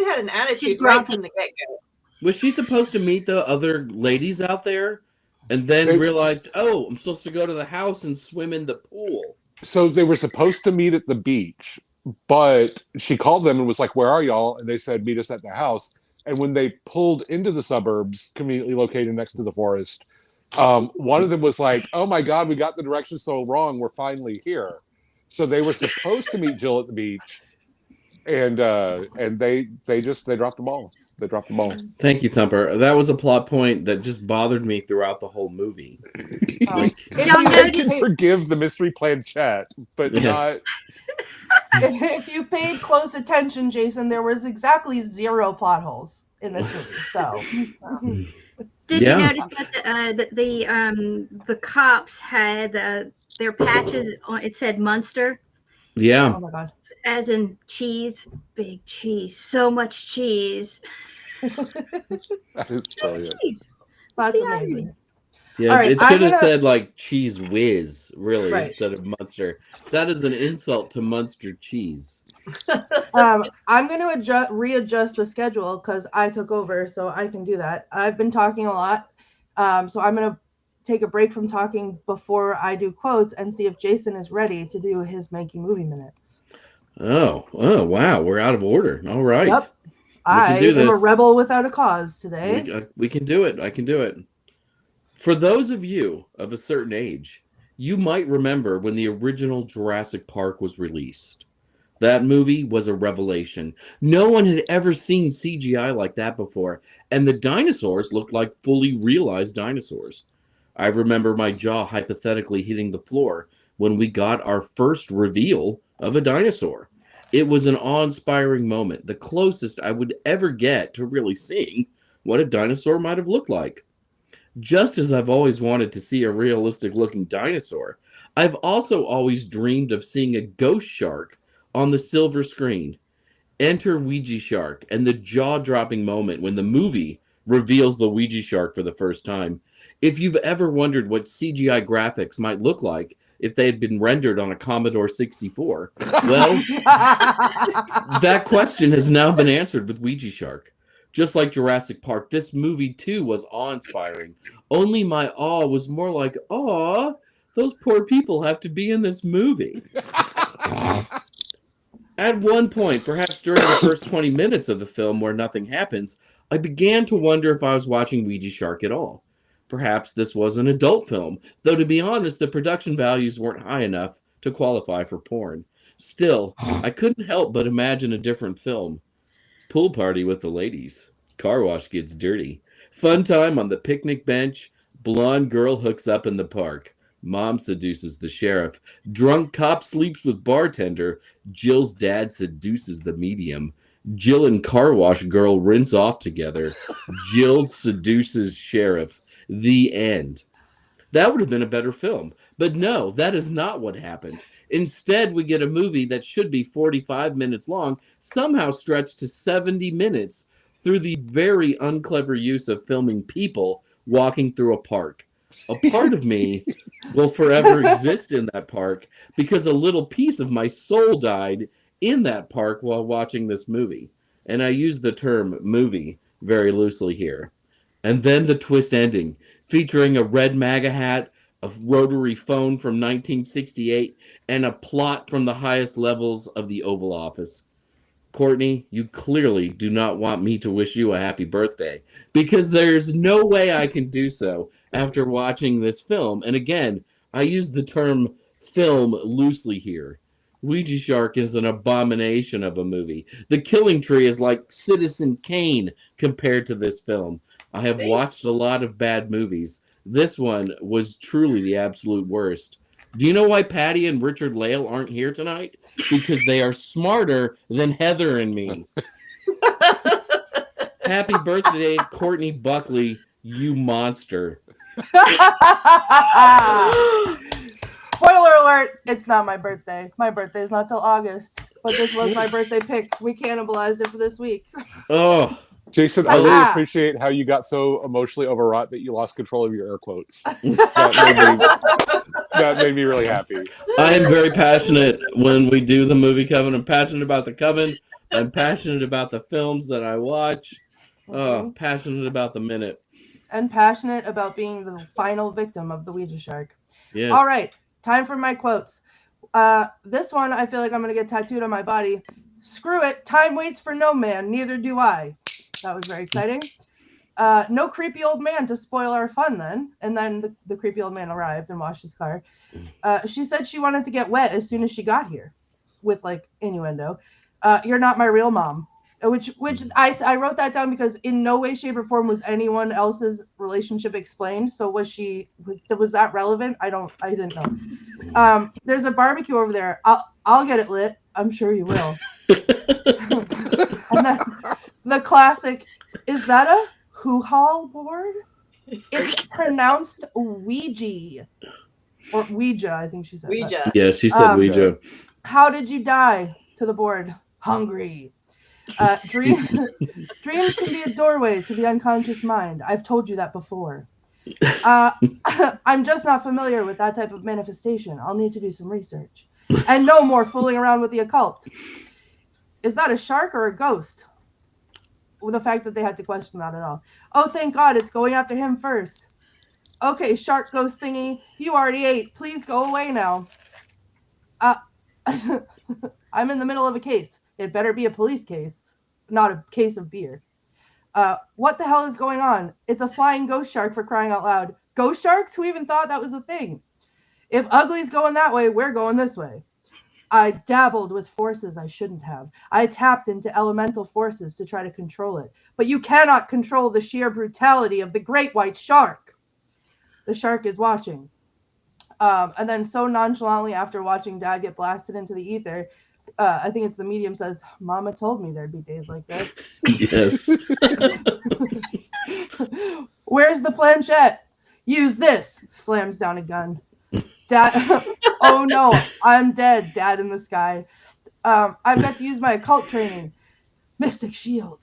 had an attitude grumpy. right from the get-go. Was she supposed to meet the other ladies out there and then realized, oh, I'm supposed to go to the house and swim in the pool? So they were supposed to meet at the beach, but she called them and was like, "Where are y'all?" And they said, "Meet us at the house." And when they pulled into the suburbs, conveniently located next to the forest, one of them was like, "Oh my God, we got the directions so wrong. We're finally here." So they were supposed to meet Jill at the beach, and they dropped the ball. They dropped the ball. Thank you, Thumper. That was a plot point that just bothered me throughout the whole movie. Like, If Y'all you- I notice- can forgive the mystery plan chat, but Yeah. not. if you paid close attention, Jason, there was exactly 0 plot holes in this movie. So Did Yeah. you notice that the cops had their patches on? It said Munster, yeah. oh my god. as in cheese, big cheese, so much cheese. That is brilliant. Cheese. That's the amazing. irony? Yeah, All right, it I'm should have gonna- said like cheese whiz, really, Right. instead of Munster. That is an insult to Munster cheese. I'm going to readjust the schedule because I took over, so I can do that. I've been talking a lot, so I'm going to take a break from talking before I do quotes and see if Jason is ready to do his Making Movie Minute. Oh, wow, we're out of order. All right. Yep. I do am a this. rebel without a cause today. We can do it. I can do it. For those of you of a certain age, you might remember when the original Jurassic Park was released. That movie was a revelation. No one had ever seen CGI like that before, and the dinosaurs looked like fully realized dinosaurs. I remember my jaw hypothetically hitting the floor when we got our first reveal of a dinosaur. It was an awe-inspiring moment, the closest I would ever get to really seeing what a dinosaur might have looked like. Just as I've always wanted to see a realistic-looking dinosaur, I've also always dreamed of seeing a ghost shark on the silver screen. Enter Ouija Shark, and the jaw-dropping moment when the movie reveals the Ouija Shark for the first time. If you've ever wondered what CGI graphics might look like if they had been rendered on a Commodore 64, well, that question has now been answered with Ouija Shark. Just like Jurassic Park, this movie too was awe-inspiring. Only my awe was more like, aw, those poor people have to be in this movie. At one point, perhaps during the first 20 minutes of the film where nothing happens, I began to wonder if I was watching Ouija Shark at all. Perhaps this was an adult film, though to be honest, the production values weren't high enough to qualify for porn. Still, I couldn't help but imagine a different film. Pool party with the ladies. Car wash gets dirty. Fun time on the picnic bench. Blonde girl hooks up in the park. Mom seduces the sheriff. Drunk cop sleeps with bartender. Jill's dad seduces the medium. Jill and car wash girl rinse off together. Jill seduces sheriff. The end. That would have been a better film. But no, that is not what happened. Instead, we get a movie that should be 45 minutes long, somehow stretched to 70 minutes through the very unclever use of filming people walking through a park. A part of me will forever exist in that park because a little piece of my soul died in that park while watching this movie. And I use the term movie very loosely here. And then the twist ending, featuring a red MAGA hat, a rotary phone from 1968, and a plot from the highest levels of the Oval Office. Courtney, you clearly do not want me to wish you a happy birthday, because there's no way I can do so after watching this film. And again, I use the term film loosely here. Ouija Shark is an abomination of a movie. The Killing Tree is like Citizen Kane compared to this film. I have watched a lot of bad movies. This one was truly the absolute worst. Do you know why Patty and Richard Lale aren't here tonight? Because they are smarter than Heather and me. Happy birthday, Courtney Buckley, you monster. Spoiler alert, it's not my birthday. My birthday is not till August. But this was my birthday pick. We cannibalized it for this week. Oh, Jason, I really appreciate how you got so emotionally overwrought that you lost control of your air quotes. That made me really happy. I am very passionate when we do the movie Coven. I'm passionate about the Coven. I'm passionate about the films that I watch. Passionate about the minute. And passionate about being the final victim of the Ouija Shark. Yes. All right, time for my quotes. This one, I feel like I'm going to get tattooed on my body. Screw it, time waits for no man, neither do I. That was very exciting. No creepy old man to spoil our fun then. And then the creepy old man arrived and washed his car. She said she wanted to get wet as soon as she got here, with like innuendo. You're not my real mom. Which I wrote that down because in no way, shape, or form was anyone else's relationship explained. So was that relevant? I didn't know. There's a barbecue over there. I'll get it lit. I'm sure you will. And then the classic, is that a hoo-haul board? It's pronounced Ouija. Or Ouija, I think she said. Ouija. Yeah, she said Ouija. How did you die? To the board. Hungry. Dreams can be a doorway to the unconscious mind. I've told you that before. I'm just not familiar with that type of manifestation. I'll need to do some research. And no more fooling around with the occult. Is that a shark or a ghost? Well, the fact that they had to question that at all. Oh, thank God, it's going after him first. Okay, shark ghost thingy, you already ate. Please go away now. I'm in the middle of a case. It better be a police case, not a case of beer. What the hell is going on? It's a flying ghost shark, for crying out loud. Ghost sharks? Who even thought that was a thing? If Ugly's going that way, we're going this way. I dabbled with forces I shouldn't have. I tapped into elemental forces to try to control it. But you cannot control the sheer brutality of the great white shark. The shark is watching. And then so nonchalantly after watching Dad get blasted into the ether, I think it's the medium says, Mama told me there'd be days like this. Yes. Where's the planchette? Use this. Slams down a gun. Dad, oh no, I'm dead, Dad in the sky. I've got to use my occult training. Mystic shield.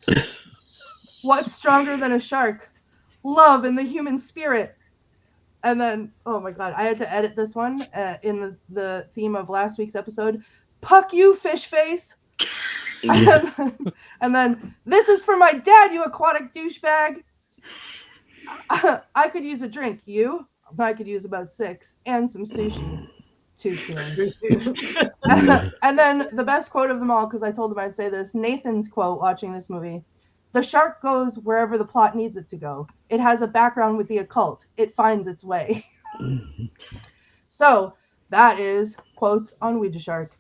What's stronger than a shark? Love in the human spirit. And then, oh my God, I had to edit this one in the theme of last week's episode. Puck you, fish face. And then, this is for my dad, you aquatic douchebag. I could use a drink. You? I could use about 6 and some sushi. 2 cans. And then the best quote of them all, because I told him I'd say this, Nathan's quote watching this movie. The shark goes wherever the plot needs it to go. It has a background with the occult. It finds its way. So that is quotes on Ouija Shark.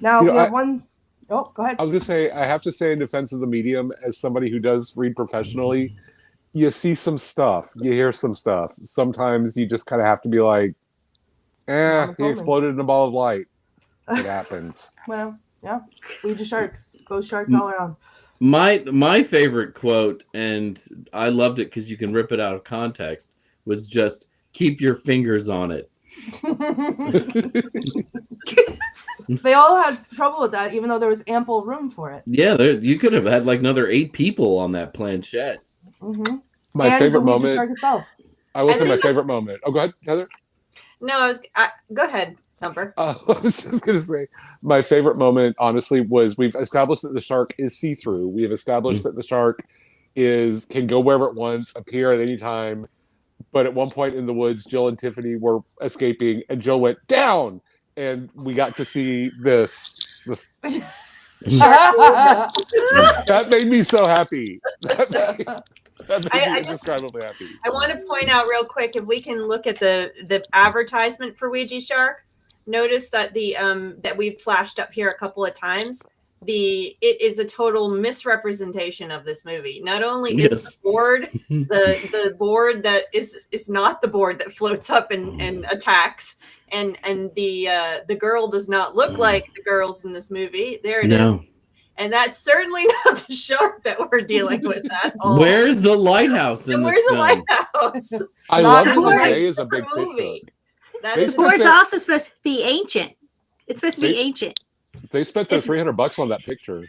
Now we have one. Oh, go ahead. I was going to say, I have to say in defense of the medium, as somebody who does read professionally, you see some stuff, you hear some stuff. Sometimes you just kind of have to be like, he exploded in a ball of light. It happens. Well, yeah. Ouija Sharks. Ghost sharks all around. My favorite quote, and I loved it because you can rip it out of context, was just keep your fingers on it. They all had trouble with that, even though there was ample room for it. Yeah, you could have had like another 8 people on that planchette. Mm-hmm. My favorite moment. Shark itself. I will say my favorite moment. Oh, go ahead, Heather. No, go ahead, Thumper. I was just going to say, my favorite moment, honestly, was we've established that the shark is see-through. We have established that the shark can go wherever it wants, appear at any time. But at one point in the woods, Jill and Tiffany were escaping, and Jill went down, and we got to see this. That made me so happy. That made me indescribably happy. I want to point out real quick, if we can look at the advertisement for Ouija Shark, notice that that we've flashed up here a couple of times. It is a total misrepresentation of this movie. Not only is the board the board that is not the board that floats up and attacks, and the girl does not look like the girls in this movie. There it is. And that's certainly not the shark that we're dealing with at all. Where's the lighthouse in this film? Where's the lighthouse? I love that the day is a big fish hook. This board's also supposed to be ancient. It's supposed to be ancient. They spent their $300 on that picture.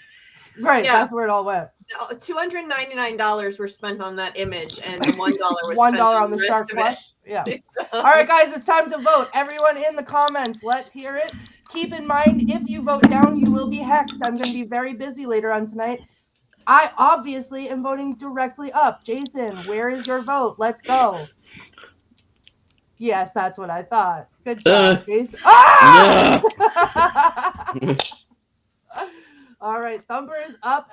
Right, yeah. That's where it all went. $299 were spent on that image, and $1 was $1 spent on the shark flesh. Yeah. All right, guys, it's time to vote. Everyone in the comments, let's hear it. Keep in mind, if you vote down, you will be hexed. I'm going to be very busy later on tonight. I obviously am voting directly up. Jason, where is your vote? Let's go. Yes, that's what I thought. Good job, Jason. Ah! All right, Thumper is up.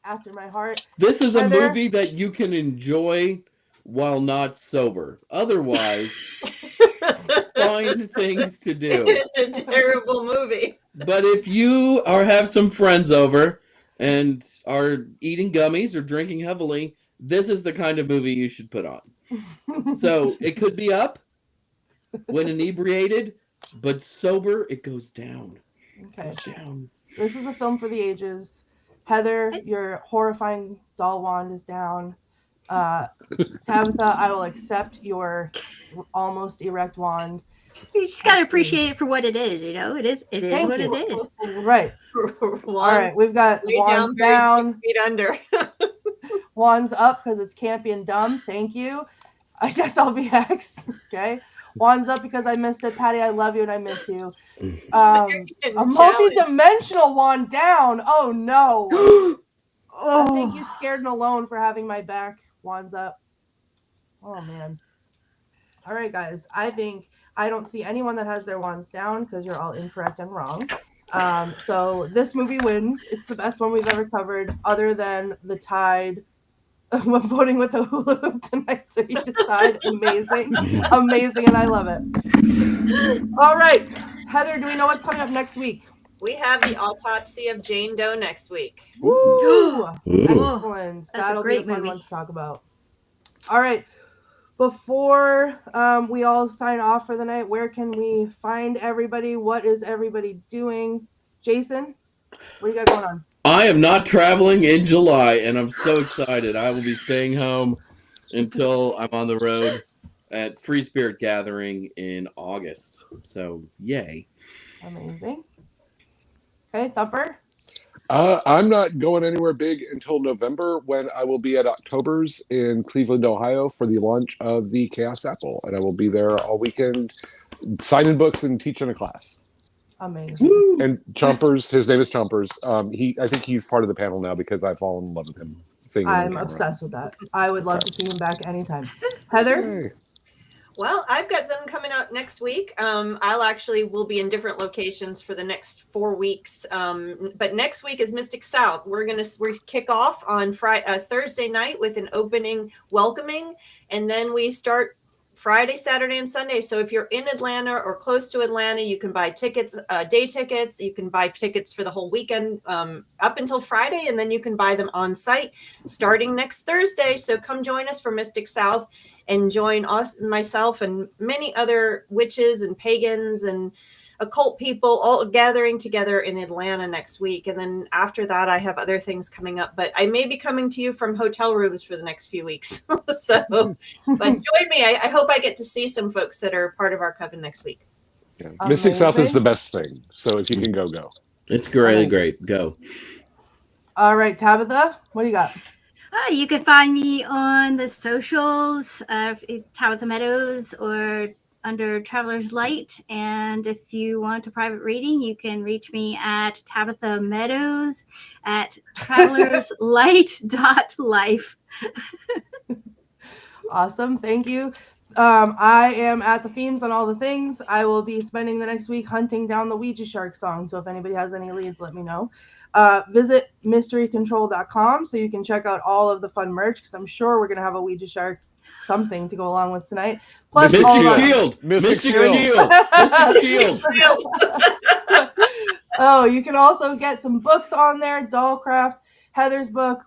after my heart. This is a Heather? movie that you can enjoy while not sober. Otherwise, find things to do. It is a terrible movie. But if you have some friends over and are eating gummies or drinking heavily, this is the kind of movie you should put on. So it could be up when inebriated, but sober, it goes down. Okay. It goes down. This is a film for the ages. Heather, your horrifying doll wand is down. Tabitha, I will accept your almost erect wand. You just gotta appreciate it for what it is, you know. It is Thank what you. it is. Right. Wand, All right, we've got way wands buried down, 6 feet under. wands up because it's campy and dumb. Thank you. I guess I'll be X. Okay. Wands up because I missed it. Patty, I love you and I miss you. A multi-dimensional wand down. Oh no. I think you scared and alone for having my back. Wands up. Oh man. All right, guys. I think I don't see anyone that has their wands down because you're all incorrect and wrong. So this movie wins. It's the best one we've ever covered, other than The Tide. I'm voting with a hula hoop tonight, so you decide. Amazing, amazing, and I love it. All right, Heather, do we know what's coming up next week? We have the autopsy of Jane Doe next week. Woo! Ooh. Excellent. That'll be a fun one to talk about. All right. Before we all sign off for the night, where can we find everybody? What is everybody doing? Jason, what do you got going on? I am not traveling in July, and I'm so excited. I will be staying home until I'm on the road at Free Spirit Gathering in August. So, yay. Amazing. Okay, Thumper? I'm not going anywhere big until November, when I will be at October's in Cleveland, Ohio for the launch of the Chaos Apple. And I will be there all weekend signing books and teaching a class. Amazing. Woo. And Chompers, his name is Chompers. I think he's part of the panel now because I've fallen in love with him. I'm obsessed with that. I would love to see him back anytime. Heather? Hey. Well, I've got something coming out next week. Will be in different locations for the next 4 weeks. But next week is Mystic South. We kick off on Thursday night with an opening welcoming, and then we start Friday, Saturday, and Sunday. So if you're in Atlanta or close to Atlanta, you can buy tickets, day tickets. You can buy tickets for the whole weekend up until Friday, and then you can buy them on site starting next Thursday. So come join us for Mystic South and join us, myself, and many other witches and pagans and occult people all gathering together in Atlanta next week. And then after that, I have other things coming up, but I may be coming to you from hotel rooms for the next few weeks. But join me. I hope I get to see some folks that are part of our coven next week. Yeah. Mystic South is the best thing. So if you can go. It's really great. Go. All right, Tabitha, what do you got? You can find me on the socials, Tabitha Meadows, or under Traveler's Light. And if you want a private reading, you can reach me at Tabitha Meadows at travelerslight.life. Awesome. Thank you. I am at the Themes on all the things. I will be spending the next week hunting down the Ouija Shark song. So if anybody has any leads, let me know. Visit mysterycontrol.com so you can check out all of the fun merch, because I'm sure we're going to have a Ouija Shark something to go along with tonight. Plus, Mystic Shield. Mystic Shield. Mystic Shield. Oh, you can also get some books on there. Dollcraft, Heather's book.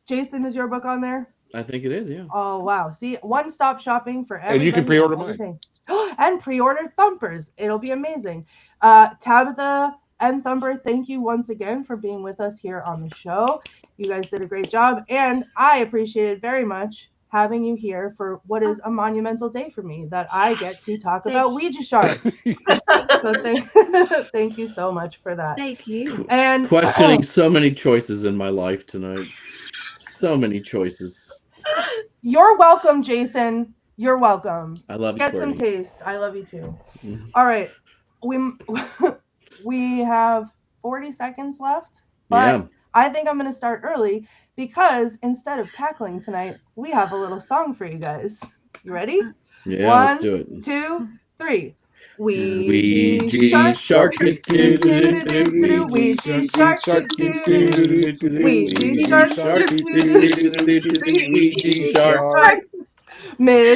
Jason, is your book on there? I think it is, yeah. Oh, wow. See, one-stop shopping for everybody. And you can pre-order mine. And pre-order Thumpers. It'll be amazing. Tabitha and Thumper, thank you once again for being with us here on the show. You guys did a great job, and I appreciated very much having you here for what is a monumental day for me, that I get to talk about Ouija Shark. So thank you so much for that. Thank you. And questioning so many choices in my life tonight. So many choices. You're welcome, Jason. You're welcome. I love you. Get some taste. I love you too. All right. We have 40 seconds left, but I think I'm going to start early because instead of cackling tonight, we have a little song for you guys. You ready? Yeah, let's do it. 1, 2, 3. Ouija Shark. Ouija Shark. Ouija Shark. Ouija Shark. Miss